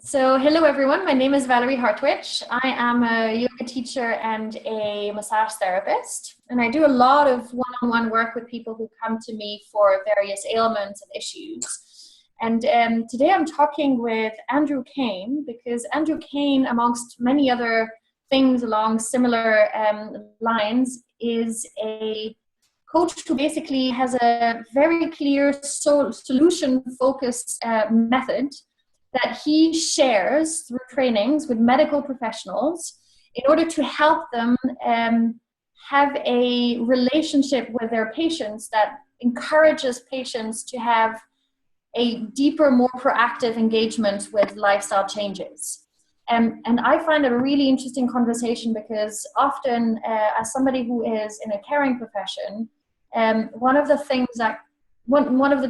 So hello everyone, my name is Valerie Hartwich. I am a yoga teacher and a massage therapist, and I do a lot of one-on-one work with people who come to me for various ailments and issues. And today I'm talking with Andrew Kane, because Andrew Kane, amongst many other things along similar lines, is a coach who basically has a very clear solution-focused method that he shares through trainings with medical professionals in order to help them have a relationship with their patients that encourages patients to have a deeper, more proactive engagement with lifestyle changes. And I find it a really interesting conversation because often, as somebody who is in a caring profession, one of the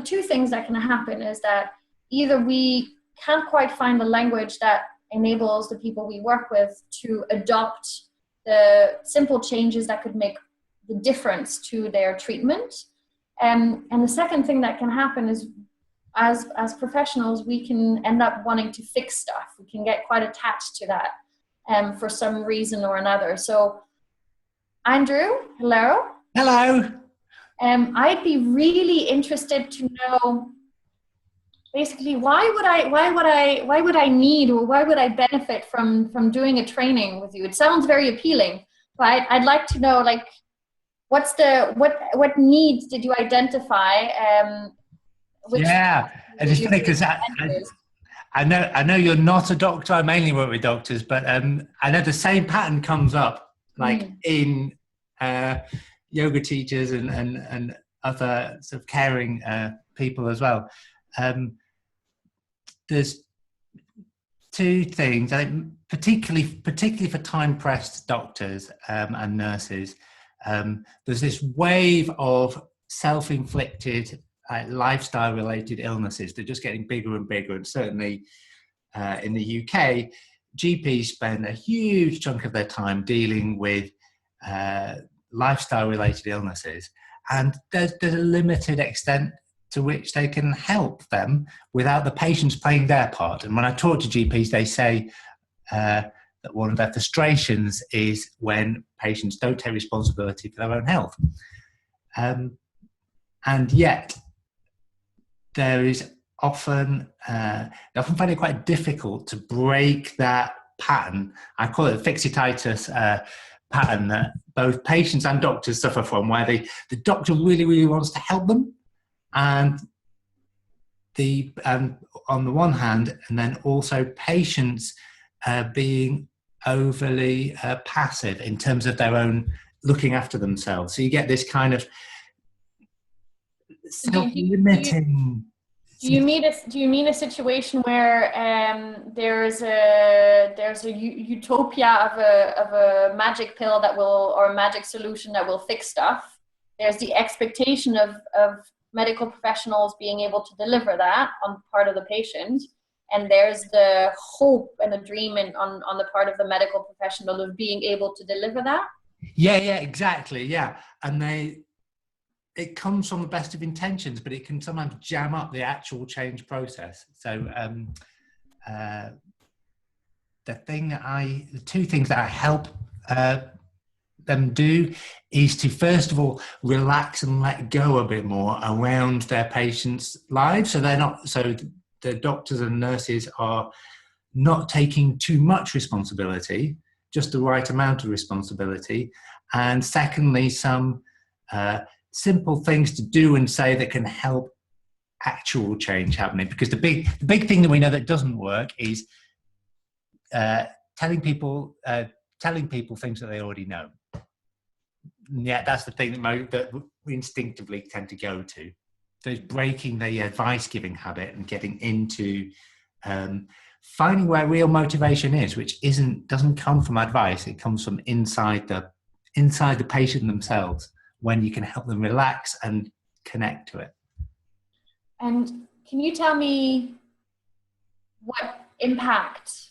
two things that can happen is that either we can't quite find the language that enables the people we work with to adopt the simple changes that could make the difference to their treatment. And the second thing that can happen is as professionals, we can end up wanting to fix stuff. We can get quite attached to that for some reason or another. So Andrew, hello. Hello. I'd be really interested to know basically, why would I need, or why would I benefit from doing a training with you? It sounds very appealing, but I'd like to know, like, what needs did you identify? Yeah, and it's funny because I know you're not a doctor. I mainly work with doctors, but I know the same pattern comes up, like in yoga teachers and other sort of caring people as well. There's two things, I think, particularly for time-pressed doctors and nurses. There's this wave of self-inflicted lifestyle-related illnesses. They're just getting bigger and bigger, and certainly in the UK, GPs spend a huge chunk of their time dealing with lifestyle-related illnesses, and there's a limited extent to which they can help them without the patients playing their part. And when I talk to GPs, they say that one of their frustrations is when patients don't take responsibility for their own health. And yet, there is often, they often find it quite difficult to break that pattern. I call it a fixititis pattern that both patients and doctors suffer from, where the doctor really, really wants to help them, and on the one hand, and then also patients being overly passive in terms of their own looking after themselves. So you get this kind of self-limiting. Do you mean a situation where there's a utopia of a magic pill or a magic solution that will fix stuff? There's the expectation of medical professionals being able to deliver that on the part of the patient, and there's the hope and the dream on the part of the medical professional of being able to deliver that. Yeah, exactly. Yeah, and it comes from the best of intentions, but it can sometimes jam up the actual change process. So the two things that I help them do is to, first of all, relax and let go a bit more around their patients' lives. So the doctors and nurses are not taking too much responsibility, just the right amount of responsibility. And secondly, some simple things to do and say that can help actual change happening. Because the big thing that we know that doesn't work is telling people things that they already know. Yeah, that's the thing that we instinctively tend to go to. So it's breaking the advice-giving habit and getting into finding where real motivation is, which doesn't come from advice. It comes from inside the patient themselves, when you can help them relax and connect to it. And can you tell me what impact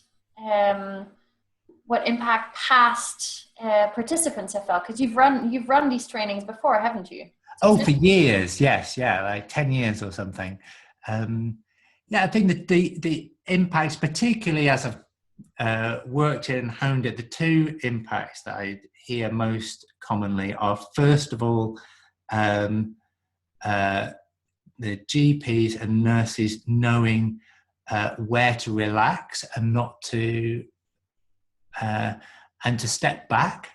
past participants have felt? Because you've run these trainings before, haven't you? Oh, for years, yes, yeah, like 10 years or something. I think that the impacts, particularly as I've worked and honed it, the two impacts that I hear most commonly are, first of all, the GPs and nurses knowing where to relax and not to, and to step back.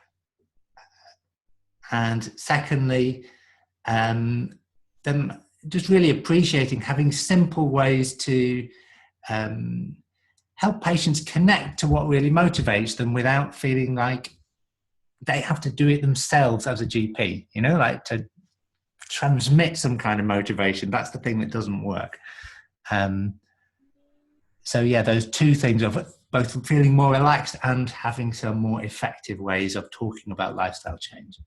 And secondly, them just really appreciating having simple ways to help patients connect to what really motivates them without feeling like they have to do it themselves as a GP, you know, like to transmit some kind of motivation. That's the thing that doesn't work. So yeah, those two things of both feeling more relaxed and having some more effective ways of talking about lifestyle change.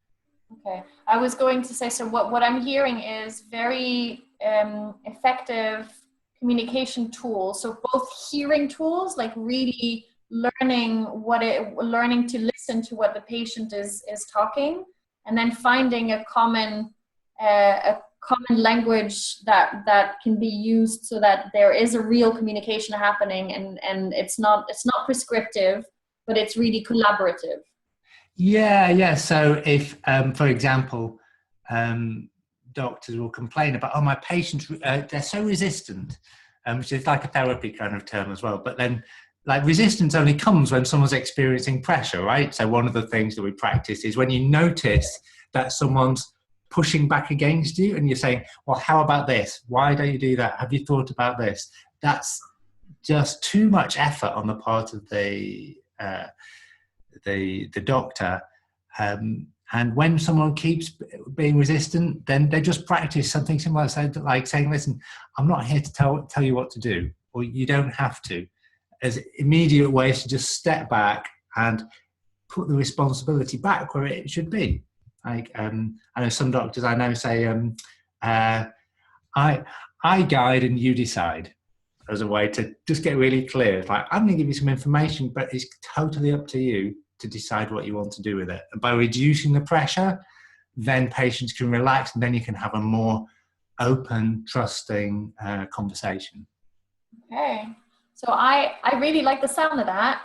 Okay, I was going to say, so what I'm hearing is very effective communication tools. So both hearing tools, like really learning to listen to what the patient is talking, and then finding a common language that can be used so that there is a real communication happening, and it's not prescriptive, but it's really collaborative. Yeah. So if, for example, doctors will complain about, oh, my patients, they're so resistant, which is like a therapy kind of term as well. But then, like, resistance only comes when someone's experiencing pressure, right? So one of the things that we practice is when you notice that someone's pushing back against you and you're saying, well, how about this? Why don't you do that? Have you thought about this? That's just too much effort on the part of the doctor, and when someone keeps being resistant, then they just practice something similar, like saying, listen, I'm not here to tell you what to do, or you don't have to, as immediate ways to just step back and put the responsibility back where it should be. Like, I know some doctors I know say, I guide and you decide, as a way to just get really clear. It's like, I'm going to give you some information, but it's totally up to you to decide what you want to do with it. And by reducing the pressure, then patients can relax, and then you can have a more open, trusting conversation. Okay. So I really like the sound of that.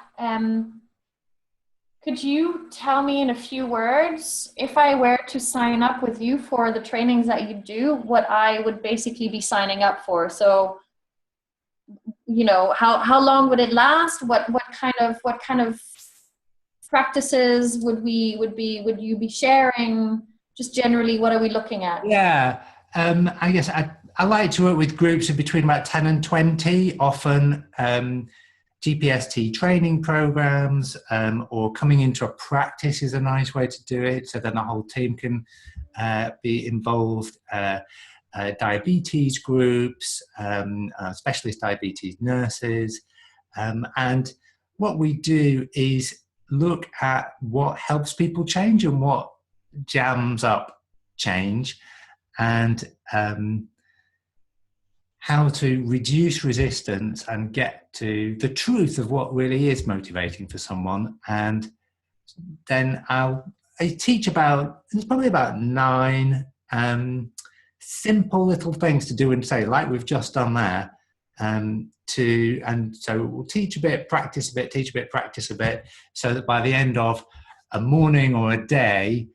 Could you tell me in a few words, if I were to sign up with you for the trainings that you do, what I would basically be signing up for? So, you know, how long would it last? What kind of practices would you be sharing? Just generally, what are we looking at? Yeah, I guess I like to work with groups of between about 10 and 20, often GPST training programs, or coming into a practice is a nice way to do it, so then the whole team can be involved. Diabetes groups, specialist diabetes nurses, and what we do is look at what helps people change and what jams up change, and how to reduce resistance and get to the truth of what really is motivating for someone. And then I teach about, there's probably about 9 simple little things to do and say, like we've just done there. And so we'll teach a bit, practice a bit, teach a bit, practice a bit, so that by the end of a morning or a day,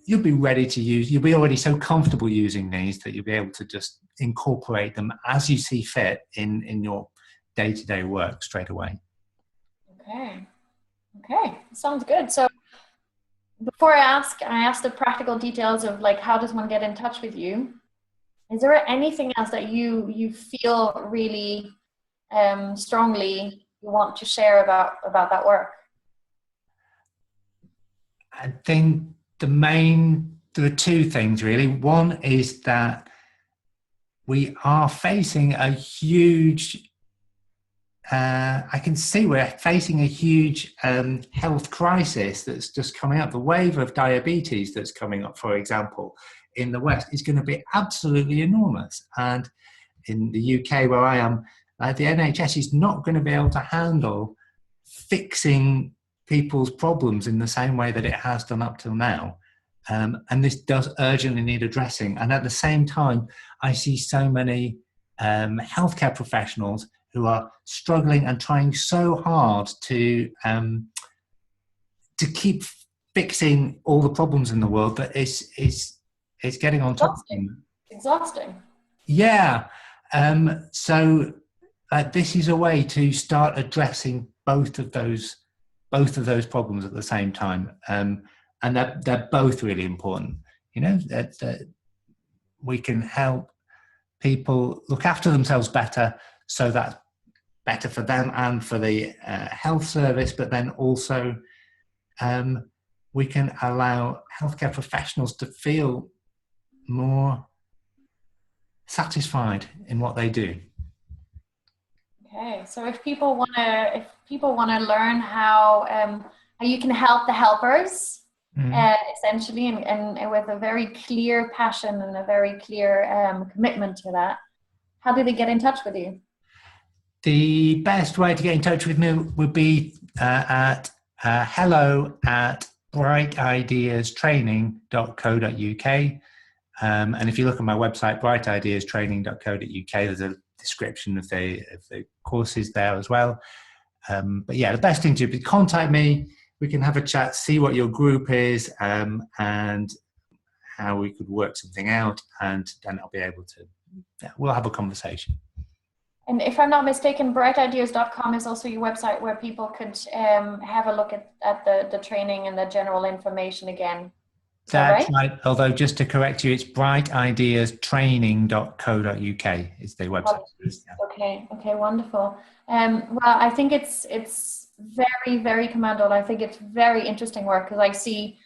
you'll be ready to use, you'll be already so comfortable using these that you'll be able to just incorporate them as you see fit in your day-to-day work straight away. Okay, sounds good. So before I ask the practical details of, like, how does one get in touch with you? Is there anything else that you feel really strongly you want to share about that work? I think there are 2 things really. One is that we are facing a huge, I can see we're facing a huge health crisis that's just coming up. The wave of diabetes that's coming up, for example, in the West is going to be absolutely enormous. And in the UK, where I am, the NHS is not going to be able to handle fixing people's problems in the same way that it has done up till now. And this does urgently need addressing. And at the same time, I see so many healthcare professionals who are struggling and trying so hard to keep fixing all the problems in the world that it's getting on top of them. Exhausting. Yeah. So this is a way to start addressing both of those problems at the same time, and they're both really important. That we can help people look after themselves better, so that's better for them and for the health service. But then also, we can allow healthcare professionals to feel more satisfied in what they do. Okay, so if people want to learn how you can help the helpers, essentially, and with a very clear passion and a very clear commitment to that, how do they get in touch with you? The best way to get in touch with me would be at hello@brightIdeasTraining.co.uk. And if you look at my website, brightideastraining.co.uk, there's a description of the courses there as well. But yeah, the best thing to do is contact me. We can have a chat, see what your group is, and how we could work something out, and then I'll be able to, we'll have a conversation. And if I'm not mistaken, brightideas.com is also your website where people could have a look at the training and the general information again. That's right. Although, just to correct you, it's brightideastraining.co.uk is the website. Okay, wonderful. Well, I think it's very, very commendable. I think it's very interesting work, because I see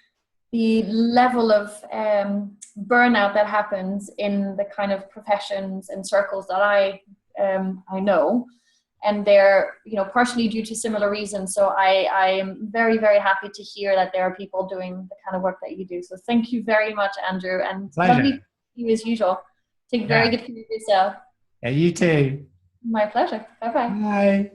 the level of burnout that happens in the kind of professions and circles that I know, and they're partially due to similar reasons. So I am very, very happy to hear that there are people doing the kind of work that you do. So thank you very much, Andrew, and lovely to see you as usual. Take very good care of yourself. Yeah, you too. My pleasure. Bye-bye. Bye.